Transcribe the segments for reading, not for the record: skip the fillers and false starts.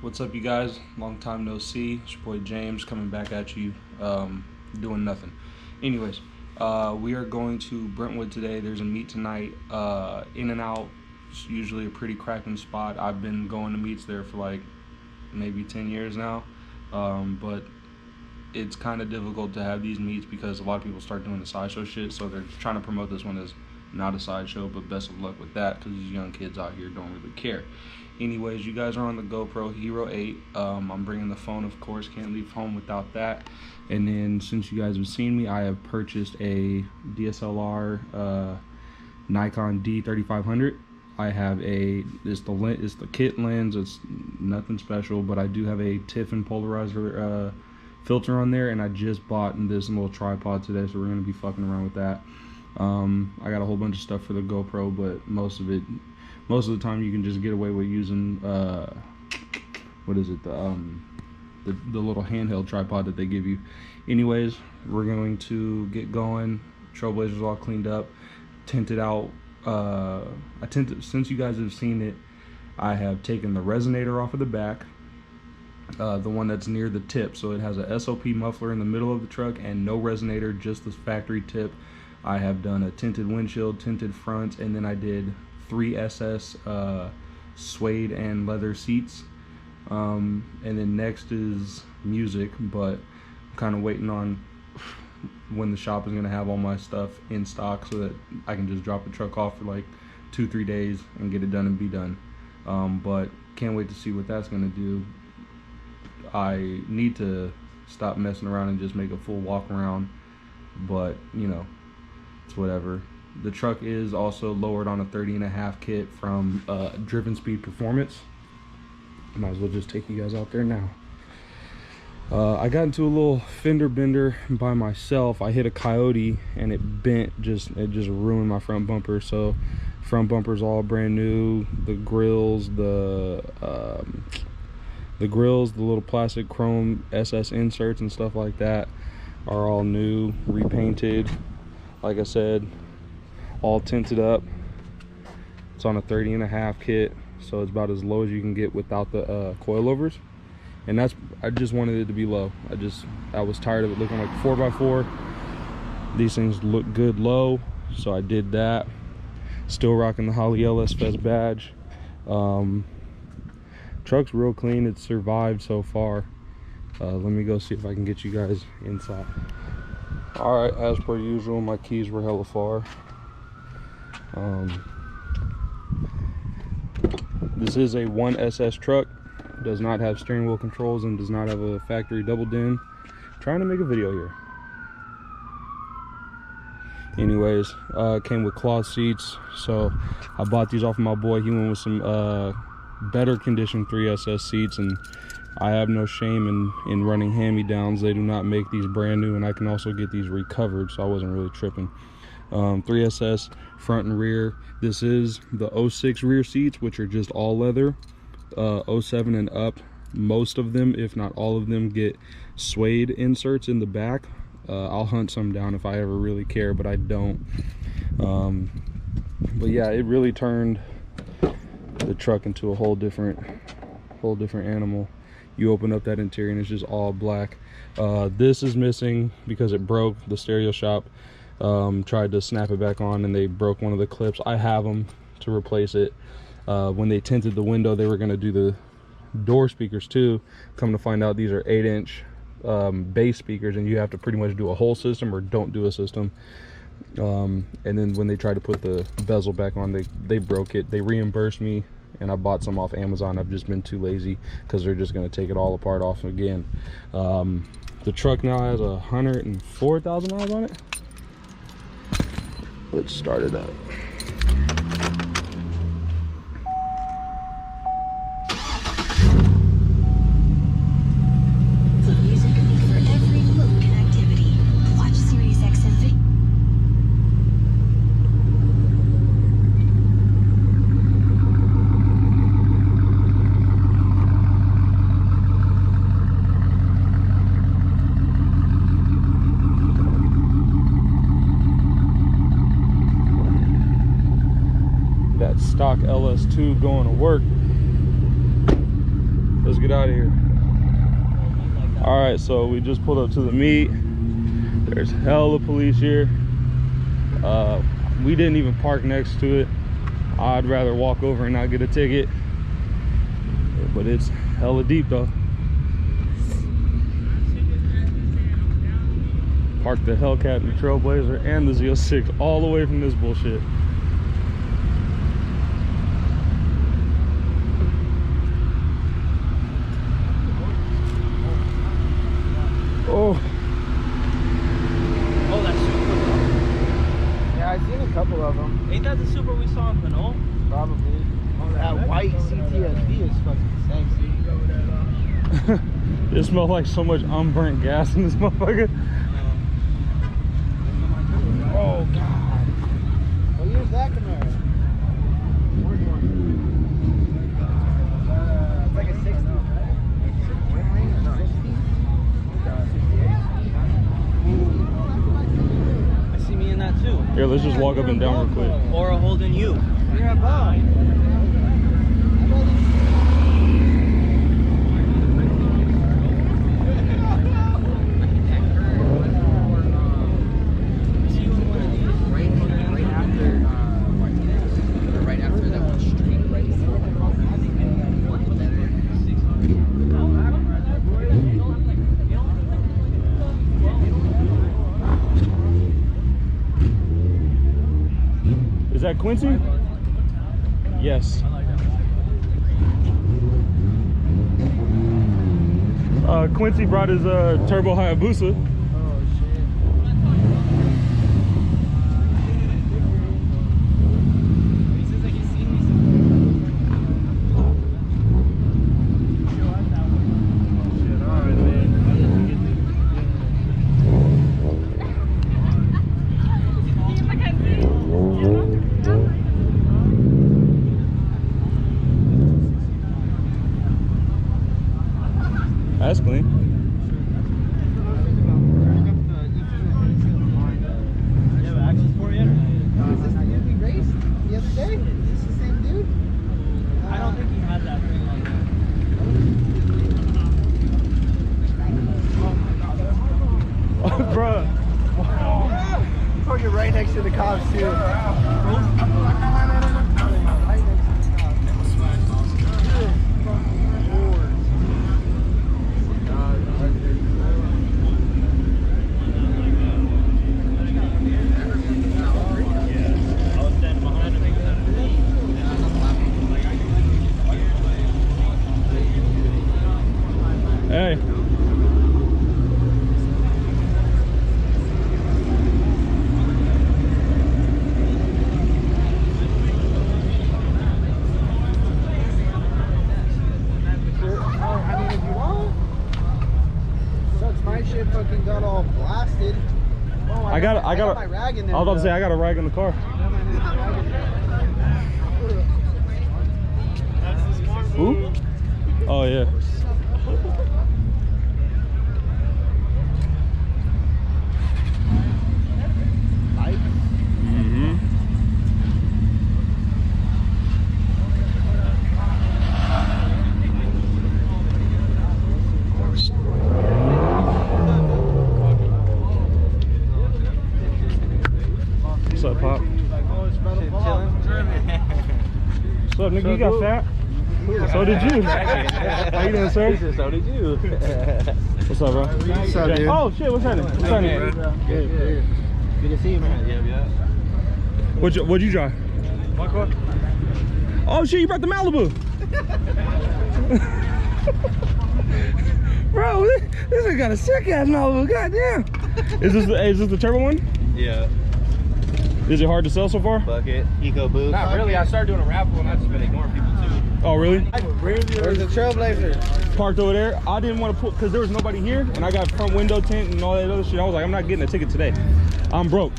What's up, you guys? Long time no see. It's your boy James coming back at you, doing nothing. Anyways, we are going to Brentwood today. There's a meet tonight. In and out. It's usually a pretty cracking spot. I've been going to meets there for like maybe 10 years now, but it's kind of difficult to have these meets because a lot of people start doing the sideshow shit. So they're trying to promote this one as not a sideshow, but best of luck with that because these young kids out here don't really care. Anyways, you guys are on the GoPro Hero 8. I'm bringing the phone, of course. Can't leave home without that. And then, since you guys have seen me, I have purchased a DSLR Nikon D3500. I have it's the kit lens. It's nothing special, but I do have a Tiffin polarizer filter on there, and I just bought this little tripod today, so we're gonna be fucking around with that. I got a whole bunch of stuff for the GoPro, but most of the time you can just get away with using what is it, the little handheld tripod that they give you. Anyways, we're going to get going. Trailblazer's all cleaned up, tinted out. Since you guys have seen it, I have taken the resonator off of the back, the one that's near the tip, so it has a SOP muffler in the middle of the truck and no resonator, just the factory tip. I have done a tinted windshield, tinted front, and then I did 3SS suede and leather seats. And then next is music, but I'm kind of waiting on when the shop is going to have all my stuff in stock so that I can just drop the truck off for like 2-3 days and get it done and be done. But can't wait to see what that's going to do. I need to stop messing around and just make a full walk around, but you know, it's whatever. The truck is also lowered on a 30.5 kit from Driven Speed Performance. Might as well just take you guys out there now. I got into a little fender bender by myself. I hit a Coyote and it bent, it just ruined my front bumper. So front bumper's all brand new. The grills, the little plastic chrome SS inserts and stuff like that are all new, repainted. Like I said, all tinted up. It's on a 30.5 kit, so it's about as low as you can get without the coilovers. And I just wanted it to be low. I was tired of it looking like 4x4. These things look good low, so I did that. Still rocking the Holly LS Fest badge. Truck's real clean. It's survived so far. Let me go see if I can get you guys inside. All right, as per usual, my keys were hella far. This is a 1SS truck. Does not have steering wheel controls and does not have a factory double din. Trying to make a video here. Anyways, came with cloth seats, so I bought these off of my boy. He went with some better condition 3SS seats, and I have no shame in running hand-me-downs. They do not make these brand new, and I can also get these recovered, so I wasn't really tripping. 3SS front and rear. This is the 06 rear seats, which are just all leather. 07 and up, most of them, if not all of them, get suede inserts in the back. I'll hunt some down if I ever really care, but I don't. But yeah, it really turned the truck into a whole different animal. You open up that interior and it's just all black. This is missing because it broke. The stereo shop tried to snap it back on and they broke one of the clips. I have them to replace it. When they tinted the window, they were going to do the door speakers too. Come to find out, these are 8-inch bass speakers, and you have to pretty much do a whole system or don't do a system. And then when they tried to put the bezel back on, they broke it. They reimbursed me, and I bought some off Amazon. I've just been too lazy because they're just going to take it all apart off again. The truck now has 104,000 miles on it. Let's start it up. stock LS2 going to work. Let's Let's get out of here. All right, so we just pulled up to the meet. There's hella police here. We didn't even park next to it. I'd rather walk over and not get a ticket, but it's hella deep though. Parked the Hellcat and the Trailblazer and the Z06 all away from this bullshit. Oh. Oh, that's Supra. Yeah, I've seen a couple of them. Ain't that the Supra we saw in Pinole? Probably. Oh, that white Ctsv is fucking sexy. It smells like so much unburnt gas in this motherfucker. Oh, God. What year's that Camaro? It's like a 60. I see me in that too. Here, let's just walk up and down real quick. Or a holding you. You're a bum. Is that Quincy? Yes. Quincy brought his turbo Hayabusa. That's clean. You have access for it yet? Is this the dude we raced the other day? Is this the same dude? I don't think he had that thing on there. Oh, bruh. Oh, you're right next to the cops too. Hey. My shit fucking got all blasted. Oh, I got my rag in there. I was about to say I got a rag in the car. Who? Oh yeah. What's up, Pop? What's up, nigga? You got fat? So did you. How you doing, sir? So did you. What's up, bro? What's up, dude? Oh, shit, what's happening? What's happening? Good. Good to see you, man. Yeah. What'd you drive? My car. Oh, shit, you brought the Malibu. Bro, this has got a sick-ass Malibu. Goddamn. Is this the turbo one? Yeah. Is it hard to sell so far? Bucket. Eco boost. Not really. I started doing a raffle and I've just been ignoring people too. Oh, really? Where's the Trailblazer? Parked over there. I didn't want to put, because there was nobody here, and I got front window tint and all that other shit. I was like, I'm not getting a ticket today. I'm broke.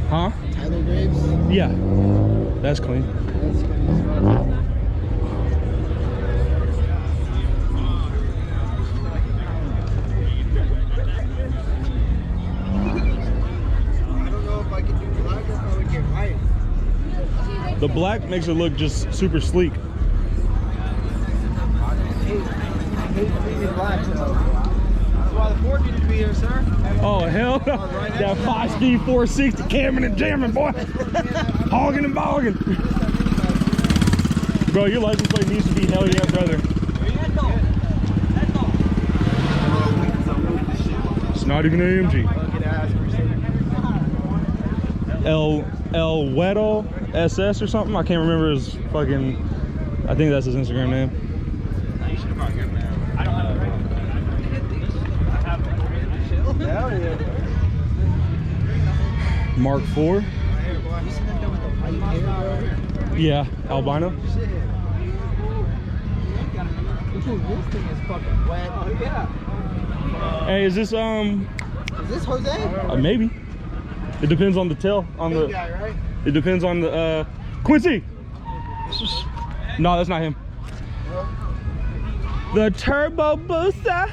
Huh? Tyler Graves? Yeah. That's clean. The black makes it look just super sleek. I hate seeing black, though. That's why the Ford needed to be here, sir. Oh hell, that 5-speed 460 camming and jamming, boy. Hogging and bogging. Bro, your license plate needs to be hell yeah, brother. It's not even an AMG. El Wedo SS or something. I can't remember his fucking. I think that's his Instagram name. Mark IV. Yeah, albino. This thing is fucking wet. Oh yeah. Hey, is this Is this Jose? maybe. It depends on the tail. On the guy, right? It depends on the Quincy. No, that's not him. The turbo busa.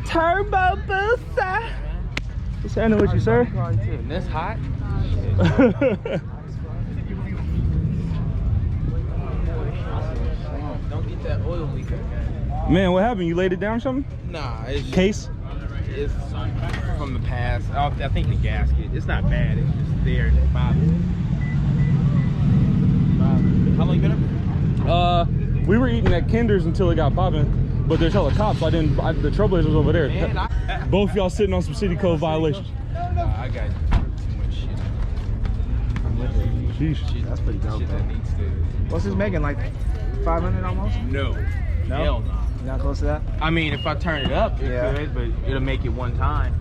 Turbo busa. What's happening with you, sir? This hot? Don't get that oil leak. Man, what happened? You laid it down or something? Nah, it's Case? It's from the past. I think the gasket. It's not bad. It's just there and it bothers. How long you been up? We were eating at Kinder's until it got popping, but there's hella cops. So the Trailblazer was over there. Man, Both y'all sitting on some city code violations. I got too much shit. Sheesh. That's pretty dope, Shit that needs to. What's this making? Like 500 almost? No. No? Hell no. Not close to that? I mean, if I turn it up, it could, but it'll make it one time.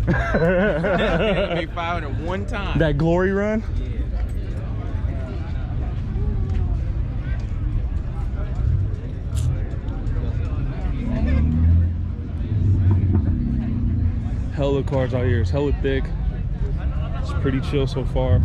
It'll make 500 one time. That glory run? Yeah. Hella cars out here. It's hella thick. It's pretty chill so far.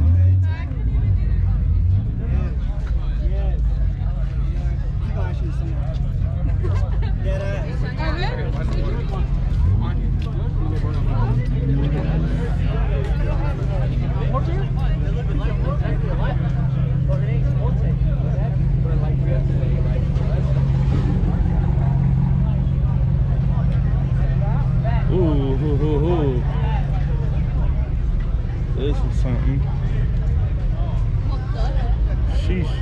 Ooh. This is something. Sheesh.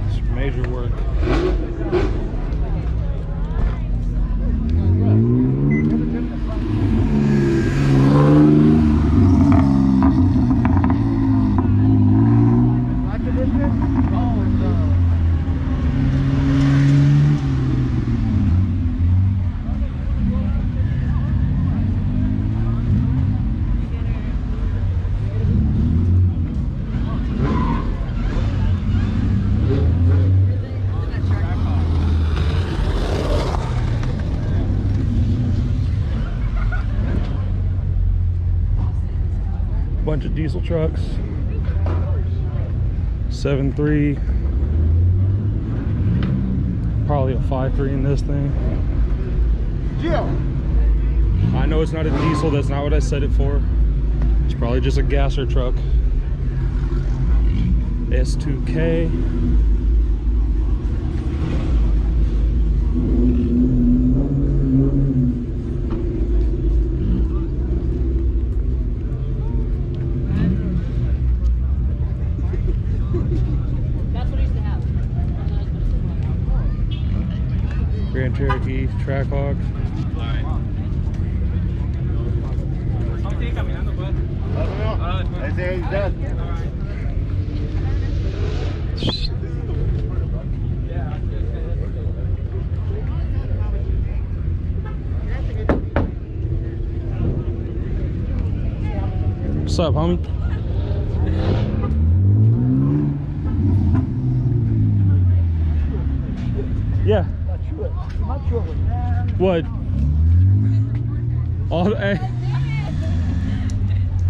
It's major work. Bunch of diesel trucks. 7.3. Probably a 5.3 in this thing. Yeah. I know it's not a diesel, that's not what I set it for. It's probably just a gasser truck. S2K. Grand Cherokee, Trackhawk. What's up, homie? Yeah. What? All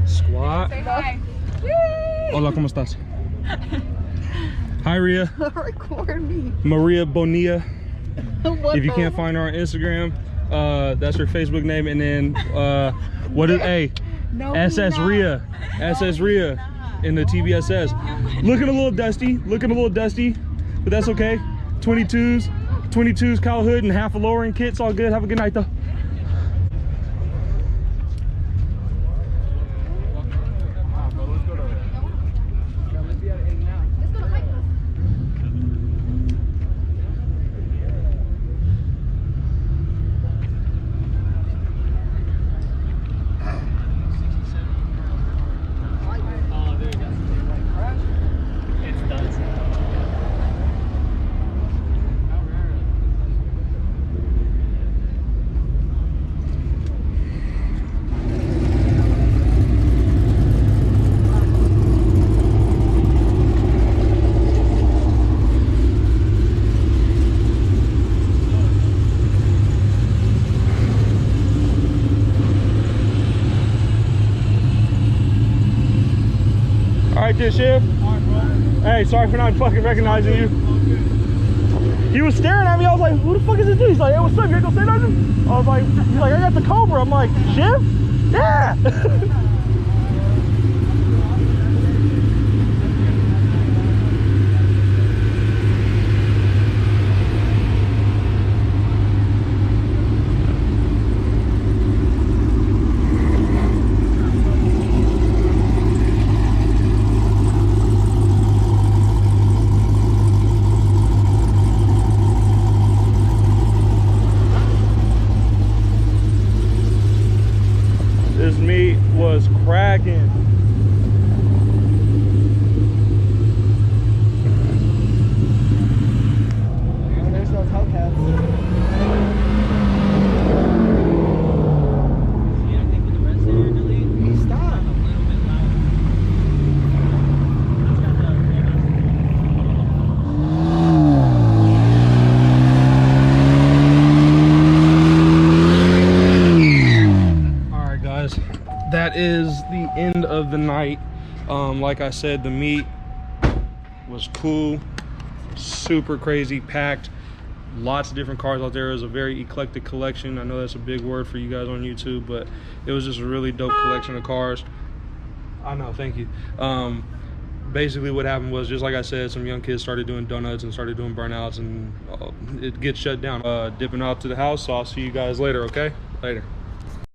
Squat. Say hi. Hola, ¿cómo estás? Hi, Ria. Record me. Maria Bonilla. What If you the- can't find her on Instagram, That's her Facebook name. And then what is No, SS we not. Rhea, SS Rhea in the TBSS. Looking a little dusty, but that's okay. 22s, Kyle Hood, and half a lowering kit. It's all good. Have a good night though. This shift. Hey, sorry for not fucking recognizing you. He was staring at me. I was like, who the fuck is this dude? He's like, hey, what's up? You ain't gonna say nothing? I was like, he's like, I got the Cobra. I'm like, Shift? Yeah. This meat was cracking. Oh, there's those hellcats. Stop. That is the end of the night. Like I said, the meet was cool, super crazy, packed, lots of different cars out there. It was a very eclectic collection. I know that's a big word for you guys on YouTube, but it was just a really dope collection of cars. I know, thank you. Basically what happened was, just like I said, some young kids started doing donuts and started doing burnouts, and it gets shut down. Dipping out to the house, so I'll see you guys later, okay? Later.